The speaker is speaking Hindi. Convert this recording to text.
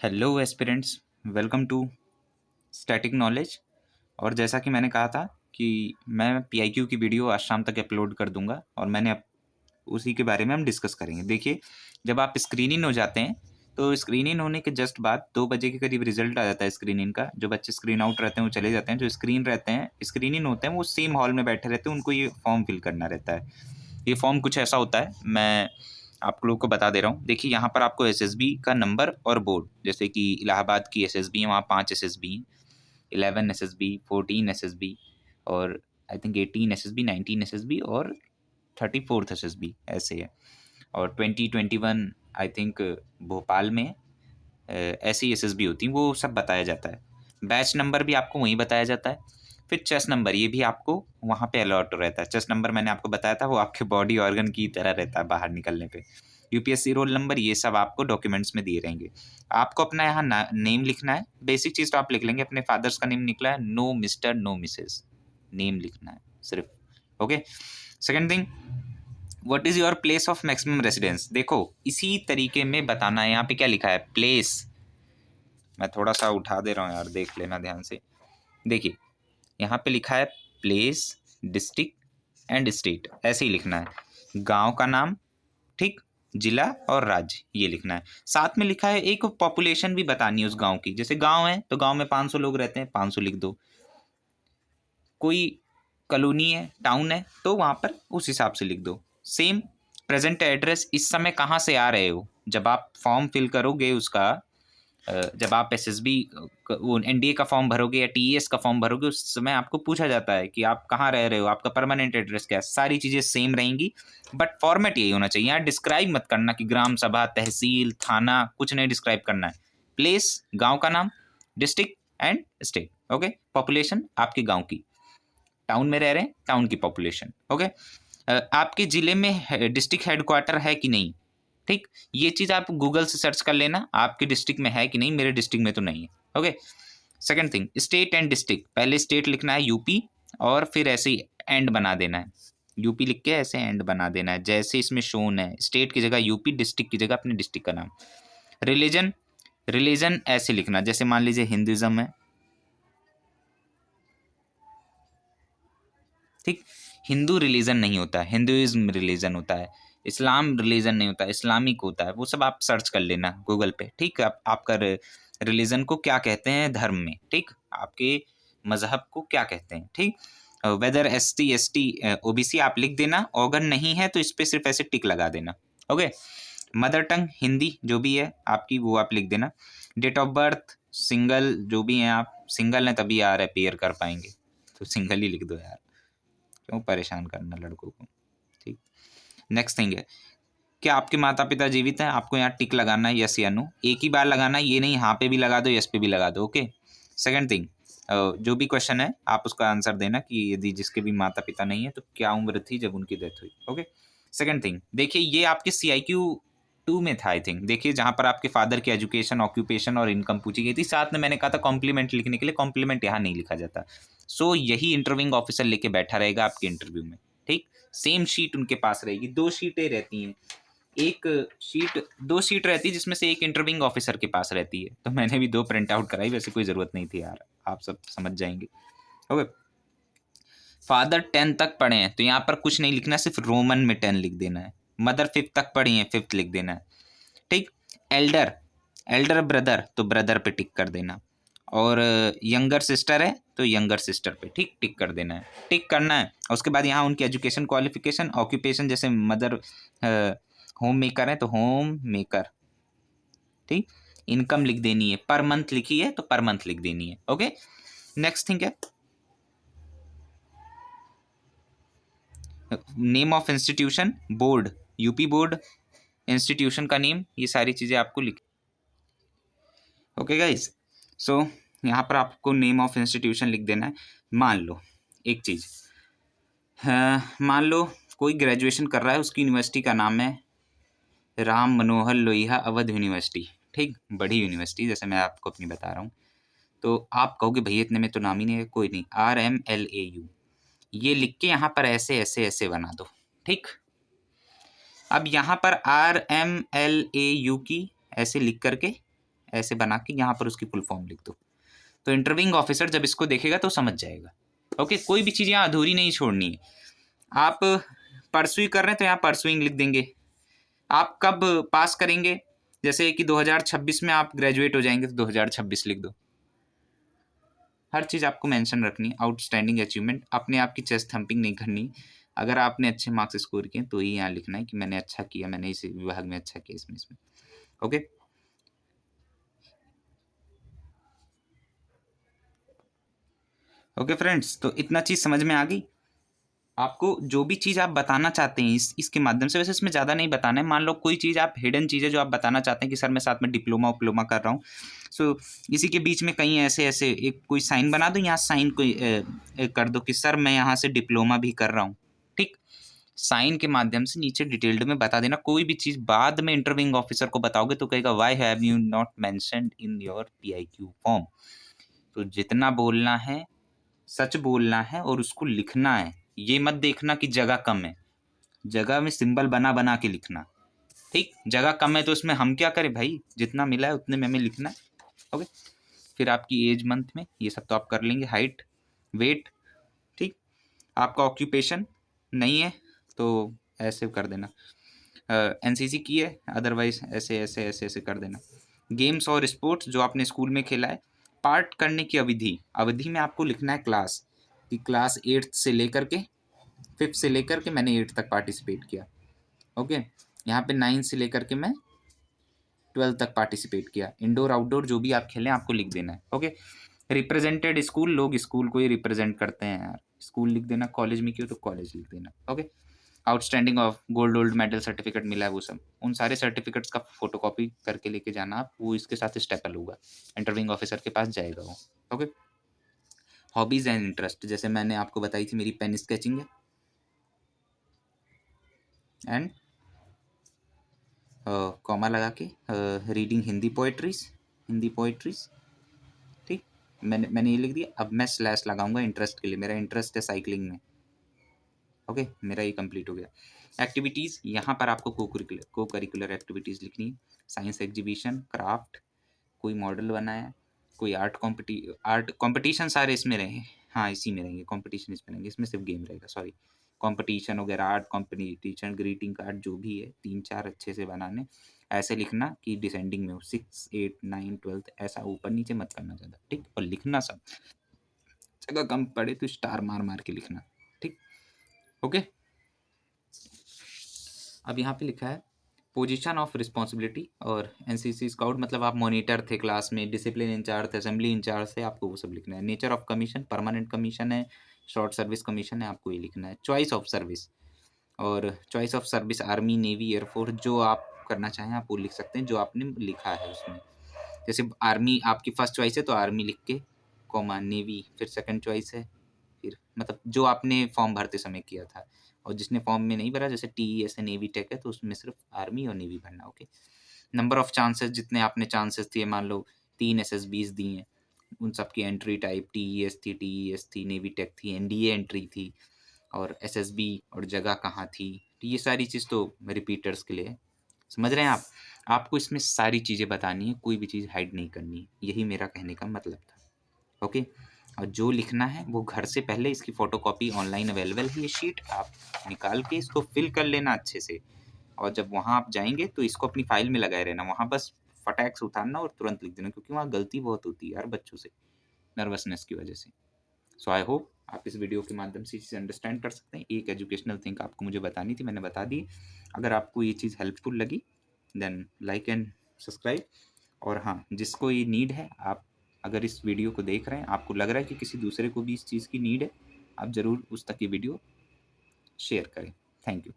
Hello aspirants, welcome to static knowledge. और जैसा कि मैंने कहा था कि मैं पीआईक्यू की वीडियो आज शाम तक अपलोड कर दूंगा और उसी के बारे में हम डिस्कस करेंगे। देखिए, जब आप स्क्रीन इन हो जाते हैं तो स्क्रीन इन होने के जस्ट बाद 2 बजे के करीब रिजल्ट आ जाता है स्क्रीन इन का। जो बच्चे स्क्रीन आउट रहते हैं वो चले जाते हैं, जो स्क्रीन इन होते हैं वो सेम हॉल में बैठे रहते हैं, उनको ये फॉर्म फिल करना रहता है। ये फॉर्म कुछ ऐसा होता है, मैं आप लोगों को बता दे रहा हूँ। देखिए, यहाँ पर आपको एसएसबी का नंबर और बोर्ड, जैसे कि इलाहाबाद की एसएसबी है, वहाँ 5 एसएसबी हैं, 11 एसएसबी, 14 एसएसबी और आई थिंक 18 एसएसबी, 19 एसएसबी और 34th एसएसबी ऐसे है। और 2021 आई थिंक भोपाल में ऐसी एसएसबी होती हैं, वो सब बताया जाता है। बैच नंबर भी आपको वहीं बताया जाता है। फिर चेस्ट नंबर, ये भी आपको वहाँ पे अलॉट रहता है। चेस्ट नंबर मैंने आपको बताया था, वो आपके बॉडी ऑर्गन की तरह रहता है बाहर निकलने पे। यूपीएससी रोल नंबर, ये सब आपको डॉक्यूमेंट्स में दिए रहेंगे। आपको अपना यहाँ नेम लिखना है। बेसिक चीज़ तो आप लिख लेंगे, अपने फादर्स का नेम निकला है, no mister no missus, name लिखना है सिर्फ। Okay. Second thing, what is your place of maximum residence. देखो, इसी तरीके में बताना है। यहाँ पे क्या लिखा है, प्लेस। मैं थोड़ा सा उठा दे रहा हूँ यार, देख लेना ध्यान से। देखिए, यहाँ पे लिखा है प्लेस, डिस्ट्रिक्ट एंड स्टेट, ऐसे ही लिखना है। गांव का नाम, ठीक, जिला और राज्य, ये लिखना है। साथ में लिखा है एक पॉपुलेशन भी बतानी है उस गांव की। जैसे गांव है तो गांव में 500 लोग रहते हैं, 500 लिख दो। कोई कॉलोनी है, टाउन है, तो वहाँ पर उस हिसाब से लिख दो। सेम प्रेजेंट एड्रेस, इस समय कहाँ से आ रहे हो। जब आप फॉर्म फिल करोगे उसका, जब आप एसएसबी वो एनडीए का फॉर्म भरोगे या टीईएस का फॉर्म भरोगे, उस समय आपको पूछा जाता है कि आप कहाँ रह रहे हो, आपका परमानेंट एड्रेस क्या है। सारी चीज़ें सेम रहेंगी, बट फॉर्मेट यही होना चाहिए। यहाँ डिस्क्राइब मत करना कि ग्राम सभा, तहसील, थाना, कुछ नहीं डिस्क्राइब करना है। प्लेस, गाँव का नाम, district and state. Okay. Population आपके गाँव की, टाउन में रह रहे हैं, टाउन की पॉपुलेशन। ओके। आपके ज़िले में डिस्ट्रिक्ट हेडक्वार्टर है कि नहीं, ठीक, ये चीज़ आप गूगल से सर्च कर लेना, आपके डिस्ट्रिक्ट में है कि नहीं। मेरे डिस्ट्रिक्ट में तो नहीं है। Okay. Second thing, state and district, पहले स्टेट लिखना है यूपी और फिर ऐसे ही एंड बना देना है। यूपी लिख के ऐसे एंड बना देना है, जैसे इसमें शोन है। स्टेट की जगह यूपी, डिस्ट्रिक्ट की जगह अपने डिस्ट्रिक्ट का नाम। रिलीजन, रिलीजन ऐसे लिखना, जैसे मान लीजिए हिंदुज़म है, ठीक, हिंदू रिलीजन नहीं होता है, हिंदुइज्म रिलीजन होता है। इस्लाम रिलीजन नहीं होता, इस्लामिक होता है। वो सब आप सर्च कर लेना गूगल पे, ठीक। आपका रिलीजन को क्या कहते हैं धर्म में, ठीक, आपके मजहब को क्या कहते हैं, ठीक। वेदर एसटी एसटी ओबीसी आप लिख देना। अगर नहीं है तो इस पर सिर्फ ऐसे टिक लगा देना। ओके। मदर टंग हिंदी जो भी है आपकी, वो आप लिख देना। डेट ऑफ बर्थ सिंगल, जो भी हैं आप सिंगल हैं तभी आ रहा है, पेयर कर पाएंगे तो सिंगल ही लिख दो यार, क्यों परेशान करना लड़कों को, ठीक। नेक्स्ट थिंग है, क्या आपके माता पिता जीवित हैं। आपको यहाँ टिक लगाना है, यस या नो, एक ही बार लगाना है, ये नहीं हाँ पे भी लगा दो, यस पे भी लगा दो। ओके। सेकंड थिंग, जो भी क्वेश्चन है आप उसका आंसर देना कि यदि जिसके भी माता पिता नहीं है तो क्या उम्र थी जब उनकी डेथ हुई। ओके। सेकंड थिंग, देखिए ये आपके CIQ 2 में था आई थिंक। देखिए, जहाँ पर आपके फादर की एजुकेशन, ऑक्यूपेशन और इनकम पूछी गई थी, साथ में मैंने कहा था कॉम्प्लीमेंट लिखने के लिए, कॉम्प्लीमेंट यहाँ नहीं लिखा जाता। सो यही इंटरव्यूइंग ऑफिसर लेके बैठा रहेगा आपके इंटरव्यू में, ठीक। सेम शीट उनके पास रहेगी, 2 शीटें रहती हैं। एक शीट, 2 शीट रहती है जिसमें से एक इंटरव्यूइंग ऑफिसर के पास रहती है। तो मैंने भी 2 प्रिंट आउट कराई, वैसे कोई ज़रूरत नहीं थी यार, आप सब समझ जाएंगे। ओके। फादर 10 तक पढ़े हैं तो यहाँ पर कुछ नहीं लिखना, सिर्फ रोमन में 10 लिख देना है। मदर 5th तक पढ़ी हैं, 5th लिख देना है, ठीक। एल्डर, एल्डर ब्रदर तो ब्रदर पे टिक कर देना। और यंगर सिस्टर है तो यंगर सिस्टर पे ठीक टिक कर देना है, टिक करना है। और उसके बाद यहाँ उनकी एजुकेशन, क्वालिफिकेशन, ऑक्यूपेशन, जैसे मदर होम मेकर है तो होम मेकर, ठीक। इनकम लिख देनी है, पर मंथ लिखी है तो पर मंथ लिख देनी है। ओके। नेक्स्ट थिंग है, name of institution, board, UP board, institution का नेम, ये सारी चीज़ें आपको लिख। ओके गाइज, सो यहाँ पर आपको नेम ऑफ इंस्टीट्यूशन लिख देना है। मान लो एक चीज़, मान लो कोई ग्रेजुएशन कर रहा है, उसकी यूनिवर्सिटी का नाम है राम मनोहर लोहिया अवध यूनिवर्सिटी, ठीक, बड़ी यूनिवर्सिटी, जैसे मैं आपको अपनी बता रहा हूँ। तो आप कहोगे भैया इतने में तो नाम ही नहीं है, कोई नहीं, RMLAU ये लिख के यहाँ पर ऐसे ऐसे ऐसे बना दो, ठीक। अब यहाँ पर RMLAU की ऐसे लिख करके ऐसे बना के यहाँ पर उसकी फुल फॉर्म लिख दो। तो इंटरव्यूइंग ऑफिसर जब इसको देखेगा तो समझ जाएगा। ओके, कोई भी चीज़ यहाँ अधूरी नहीं छोड़नी है। आप परस्यू कर रहे हैं तो यहाँ परस्यूइंग लिख देंगे। आप कब पास करेंगे, जैसे कि 2026 में आप ग्रेजुएट हो जाएंगे तो 2026 लिख दो। हर चीज़ आपको मेंशन रखनी है। आउटस्टैंडिंग अचीवमेंट, अपने आप की चेस्ट थंपिंग नहीं करनी। अगर आपने अच्छे मार्क्स स्कोर किए तो ही यहाँ लिखना है कि मैंने अच्छा किया, मैंने इस विभाग में अच्छा किया, इसमें। ओके, ओके फ्रेंड्स, तो इतना चीज़ समझ में आ गई आपको। जो भी चीज़ आप बताना चाहते हैं इसके माध्यम से, वैसे इसमें ज़्यादा नहीं बताना है। मान लो कोई चीज़ आप हिडन चीज़ है जो आप बताना चाहते हैं कि सर मैं साथ में डिप्लोमा उपलोमा कर रहा हूँ, सो इसी के बीच में कहीं ऐसे ऐसे एक कोई साइन बना दो, यहाँ साइन कोई कर दो कि सर मैं यहाँ से डिप्लोमा भी कर रहा हूँ। ठीक, साइन के माध्यम से नीचे डिटेल्ड में बता देना। कोई भी चीज़ बाद में इंटरव्यूइंग ऑफिसर को बताओगे तो कहेगा why have you not mentioned in your PIQ form. तो जितना बोलना है सच बोलना है और उसको लिखना है। ये मत देखना कि जगह कम है, जगह में सिंबल बना बना के लिखना। ठीक, जगह कम है तो इसमें हम क्या करें भाई, जितना मिला है उतने में हमें लिखना है। ओके, फिर आपकी एज मंथ में ये सब तो आप कर लेंगे, हाइट वेट। ठीक, आपका ऑक्यूपेशन नहीं है तो ऐसे कर देना, NCC की है, अदरवाइज ऐसे ऐसे ऐसे ऐसे कर देना। गेम्स और स्पोर्ट्स जो आपने स्कूल में खेला है, पार्ट करने की अवधि, अवधि में आपको लिखना है क्लास, कि क्लास 8th से लेकर के 5th से लेकर के मैंने 8th तक पार्टिसिपेट किया। ओके, यहाँ पे 9th से लेकर के मैं 12th तक पार्टिसिपेट किया। इंडोर आउटडोर जो भी आप खेलें आपको लिख देना है। ओके, रिप्रेजेंटेड स्कूल, लोग स्कूल को ही रिप्रेजेंट करते हैं यार, स्कूल लिख देना। कॉलेज में क्यों, तो कॉलेज लिख देना। Okay, outstanding of gold medal certificate मिला है वो सब, उन सारे सर्टिफिकेट्स का फोटोकॉपी करके लेके जाना आप, वो इसके साथ स्टेपल होगा, इंटरव्यूइंग ऑफिसर के पास जाएगा वो। ओके, हॉबीज एंड इंटरेस्ट, जैसे मैंने आपको बताई थी मेरी पेन स्केचिंग है एंड कॉमा लगा के रीडिंग हिंदी पोएट्रीज। ठीक, मैंने ये लिख दिया। अब मैं स्लैश लगाऊंगा इंटरेस्ट के लिए, मेरा इंटरेस्ट है साइकिलिंग में। ओके, मेरा ये कंप्लीट हो गया। एक्टिविटीज़, यहाँ पर आपको को करिकुलर एक्टिविटीज़ लिखनी है। साइंस एग्जीबिशन, क्राफ्ट, कोई मॉडल बनाया, कोई आर्ट कॉम्पिटिशन, सारे इसमें रहेंगे। हाँ, इसी में रहेंगे कॉम्पिटिशन, इसमें रहेंगे, इसमें सिर्फ गेम रहेगा, सॉरी। कॉम्पिटिशन वगैरह, आर्ट कॉम्पिटिशन, ग्रीटिंग कार्ड जो भी है, 3-4 अच्छे से बनाने। ऐसे लिखना कि डिसेंडिंग में हो, 6, 8, 9, 12 ऐसा ऊपर नीचे मत करना ज़्यादा। ठीक, और लिखना सब जगह कम पड़े तो स्टार मार मार के लिखना। ठीक, ओके। अब यहाँ पे लिखा है पोजीशन ऑफ रिस्पॉन्सिबिलिटी और NCC स्काउट, मतलब आप मॉनिटर थे क्लास में, डिसिप्लिन इंचार्ज थे, असेंबली इंचार्ज थे, आपको वो सब लिखना है। Nature of commission, permanent commission है, शॉर्ट सर्विस कमीशन है, आपको ये लिखना है। चॉइस ऑफ सर्विस, और choice of service army, navy, air force, जो आप करना चाहें आप वो लिख सकते हैं, जो आपने लिखा है उसमें। जैसे आर्मी आपकी फर्स्ट चॉइस है तो आर्मी लिख के, कॉमा नेवी फिर सेकंड चॉइस है, फिर मतलब जो आपने फॉर्म भरते समय किया था। और जिसने फॉर्म में नहीं भरा, जैसे TES है, नेवी टेक है, तो उसमें सिर्फ आर्मी और नेवी भरना। ओके, नंबर ऑफ चांसेस, जितने आपने चांसेस दिए, मान लो 3 SSBs दी हैं, उन सब की एंट्री टाइप TES थी, नेवी टेक थी, NDA एंट्री थी, और SSB, और जगह कहाँ थी। तो ये सारी चीज़ तो रिपीटर्स के लिए है। समझ रहे हैं आप? आपको इसमें सारी चीज़ें बतानी है, कोई भी चीज़ हाइड नहीं करनी है, यही मेरा कहने का मतलब था। ओके, और जो लिखना है वो घर से पहले इसकी फ़ोटोकॉपी ऑनलाइन अवेलेबल है, ये शीट आप निकाल के इसको फिल कर लेना अच्छे से। और जब वहाँ आप जाएँगे तो इसको अपनी फ़ाइल में लगाए रहना, वहाँ बस फटाक से उतारना और तुरंत लिख देना, क्योंकि वहाँ गलती बहुत होती है यार बच्चों से, नर्वसनेस की वजह से। सो आई होप आप इस वीडियो के माध्यम से इसे अंडरस्टैंड कर सकते हैं। एक एजुकेशनल थिंग आपको मुझे बतानी थी, मैंने बता दी। अगर आपको ये चीज़ हेल्पफुल लगी देन लाइक एंड सब्सक्राइब। और हाँ, जिसको ये नीड है, आप अगर इस वीडियो को देख रहे हैं, आपको लग रहा है कि किसी दूसरे को भी इस चीज़ की नीड है, आप ज़रूर उस तक ये वीडियो शेयर करें। Thank you.